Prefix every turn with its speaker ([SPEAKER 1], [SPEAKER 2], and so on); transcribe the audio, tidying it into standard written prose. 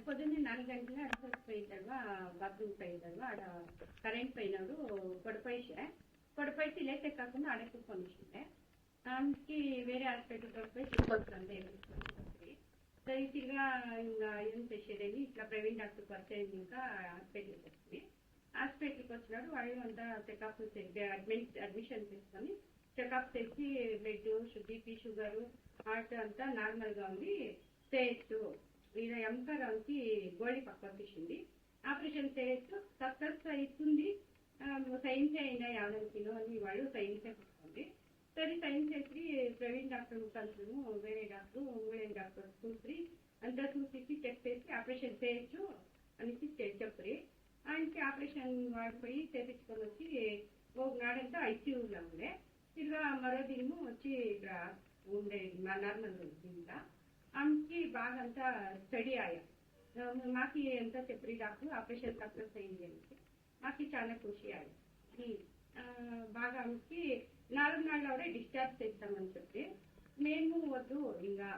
[SPEAKER 1] పొద్దున్నే 4 గంటల అడుగుకి పోయిందల్వా బాత్రూమ్ పోయిందల్వా ఆడ కరెంట్ పోయినాడు కొడపైసి లేటే కాకుండా ఆడకు కొనిసిండే ఆమెకి వేరే హాస్పిటల్ పోయి తీసుకొస్తుంది తిరిగా ఇంకా ఏం చేసేదని ఇట్లా ప్రైవేట్ డాక్టర్ పరిచయం ఇంకా హాస్పిటల్కి వచ్చింది హాస్పిటల్కి వచ్చినాడు వాళ్ళు అంతా చెకప్ అడ్మిషన్ తీసుకొని చెకప్ చేసి బ్లడ్ బీపీ షుగర్ హార్ట్ అంతా నార్మల్ గా ఉంది చేయొచ్చు ఇలా ఎంకారానికి గోళీ పక్క తీసింది ఆపరేషన్ చేయొచ్చు సక్సెస్ అవుతుంది సైన్స్ అయిందా 50 కిలో అని వాళ్ళు సైన్స్ పట్టుకోండి సరే సైన్స్ చేసి ప్రైవేట్ డాక్టర్ కలిసాము వేరే డాక్టర్ ఊళ్ళని డాక్టర్ చూసి అంతా చూసి చెక్ చేసి ఆపరేషన్ చేయొచ్చు అనేసి చెప్పి ఆయనకి ఆపరేషన్ వాడిపోయి చేపించుకొని వచ్చి ఒక నాడంతా ఐసీయూలో ఉండే తిరిగా మరో దినము వచ్చి ఇక్కడ ఉండే మా నార్మల్ దీంట్లో ఆమెకి బాగా అంతా స్టడీ ఆయా మాకు ఎంత చెప్పి డాక్టర్ ఆపరేషన్ సక్సెస్ అయింది అంటే మాకు చాలా ఖుషి అయ్యి బాగా ఆమెకి 4 నాళ్ళ డిశ్చార్జ్ చేస్తామని చెప్పి మేము వద్దు ఇంకా